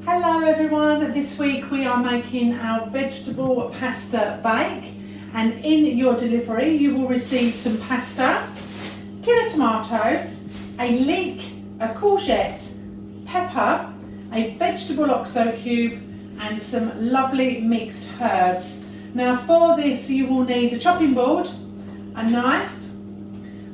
Hello everyone, this week we are making our vegetable pasta bake, and in your delivery you will receive some pasta, tin of tomatoes, a leek, a courgette, pepper, a vegetable oxo cube and some lovely mixed herbs. Now for this you will need a chopping board, a knife,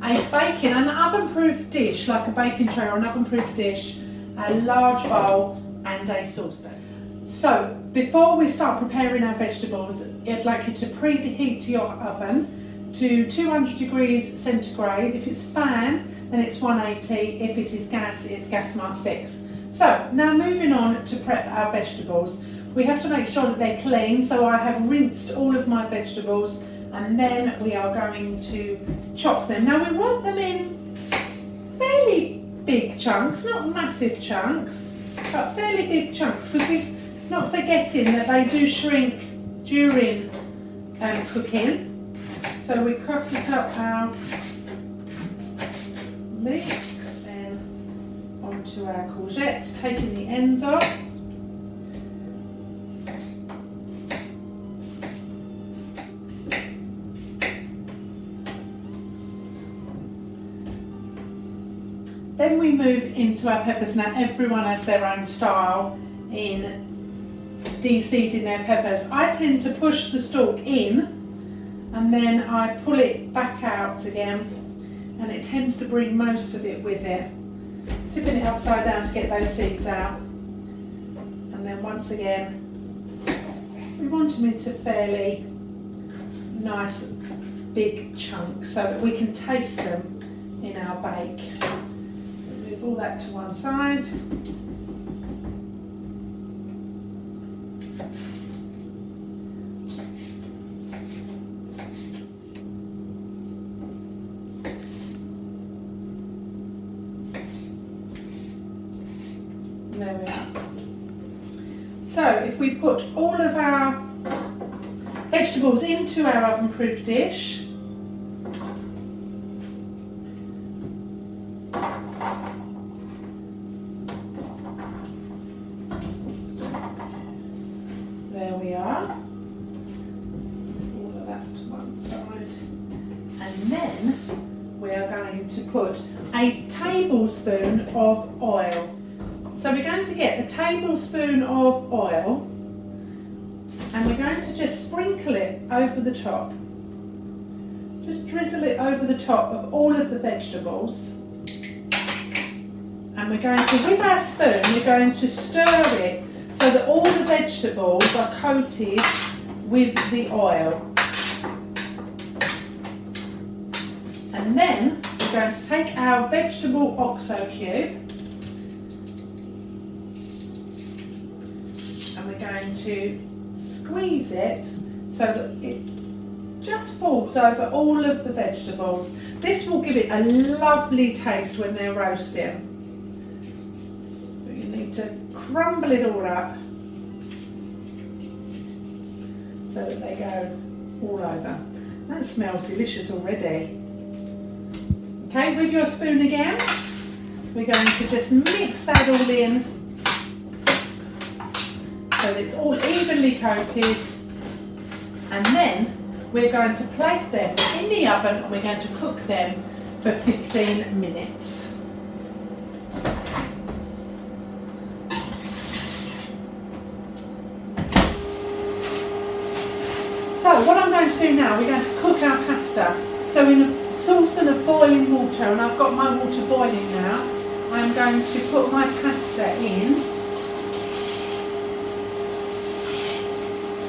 an oven-proof dish like a baking tray or an oven-proof dish, a large bowl and a saucepan. So before we start preparing our vegetables, I'd like you to preheat your oven to 200 degrees centigrade. If it's fan, then it's 180. If it is gas, it's gas mark 6. So now moving on to prep our vegetables. We have to make sure that they're clean, so I have rinsed all of my vegetables and then we are going to chop them. Now we want them in fairly big chunks, not massive chunks, but fairly big chunks, because we're not forgetting that they do shrink during cooking. So we cut it up our leeks, then onto our courgettes, taking the ends off. Then we move into our peppers. Now everyone has their own style in de-seeding their peppers. I tend to push the stalk in and then I pull it back out again, and it tends to bring most of it with it. Tipping it upside down to get those seeds out. And then once again, we want them into fairly nice big chunks so that we can taste them in our bake. Move all that to one side. There we are. So if we put all of our vegetables into our oven-proof dish, there we are, all of that to one side, and then we are going to put a tablespoon of oil. So we're going to get a tablespoon of oil and we're going to just sprinkle it over the top. Just drizzle it over the top of all of the vegetables. And we're going to, with our spoon, we're going to stir it so that all the vegetables are coated with the oil. And then we're going to take our vegetable oxo cube and we're going to squeeze it so that it just falls over all of the vegetables. This will give it a lovely taste when they're roasting. So you need to crumble it all up so that they go all over. That smells delicious already. Okay, with your spoon again, we're going to just mix that all in so that it's all evenly coated, and then we're going to place them in the oven and we're going to cook them for 15 minutes. So what I'm going to do now, we're going to cook our pasta. So in a saucepan of boiling water, and I've got my water boiling now, I'm going to put my pasta in.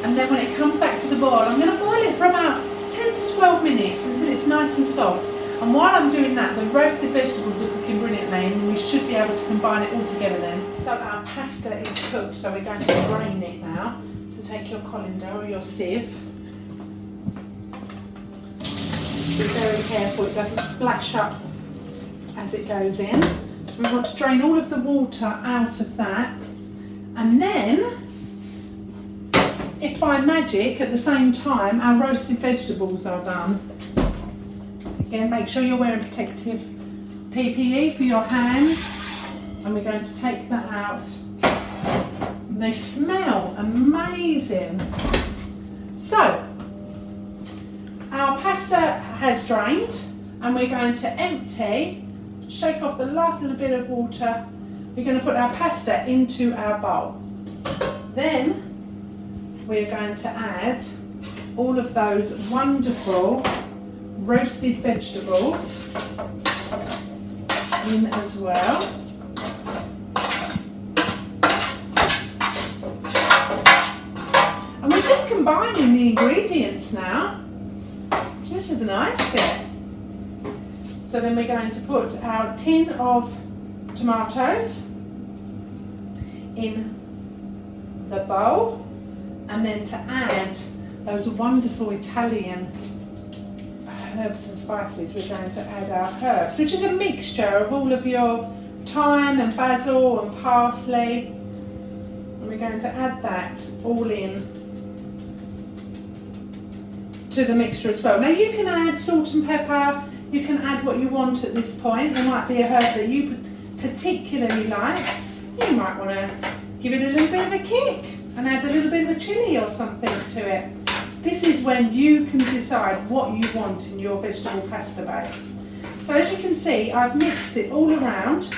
And then when it comes back to the boil, I'm going to boil it for about 10 to 12 minutes until it's nice and soft. And while I'm doing that, the roasted vegetables are cooking brilliantly and we should be able to combine it all together then. So our pasta is cooked, so we're going to drain it now. So take your colander or your sieve. Be very careful it doesn't splash up as it goes in. So we want to drain all of the water out of that. And then, if by magic at the same time our roasted vegetables are done, again make sure you're wearing protective PPE for your hands, and we're going to take that out. They smell amazing. So, our pasta has drained, and we're going to empty, shake off the last little bit of water. We're going to put our pasta into our bowl. Then we're going to add all of those wonderful roasted vegetables in as well. And we're just combining the ingredients now. This is the nice bit. So then we're going to put our tin of tomatoes in the bowl, and then to add those wonderful Italian herbs and spices, we're going to add our herbs, which is a mixture of all of your thyme and basil and parsley, and we're going to add that all in to the mixture as well. Now you can add salt and pepper, you can add what you want at this point. There might be a herb that you particularly like. You might want to give it a little bit of a kick and add a little bit of a chilli or something to it. This is when you can decide what you want in your vegetable pasta bake. So as you can see, I've mixed it all around,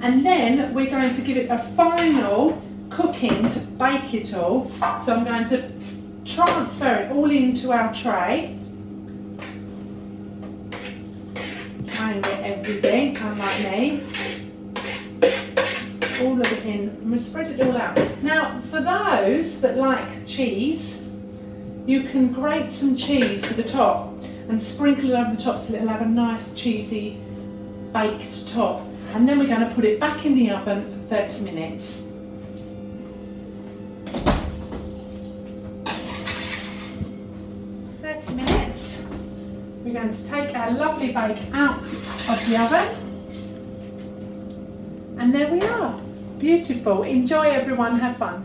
and then we're going to give it a final cooking to bake it all. So I'm going to transfer it all into our tray. Try and get everything, unlike me. All of it in. I'm going to spread it all out. Now, for those that like cheese, you can grate some cheese for the top and sprinkle it over the top so it'll have a nice cheesy baked top. And then we're going to put it back in the oven for 30 minutes. We're going to take our lovely bake out of the oven, and there we are. Beautiful. Enjoy everyone, have fun.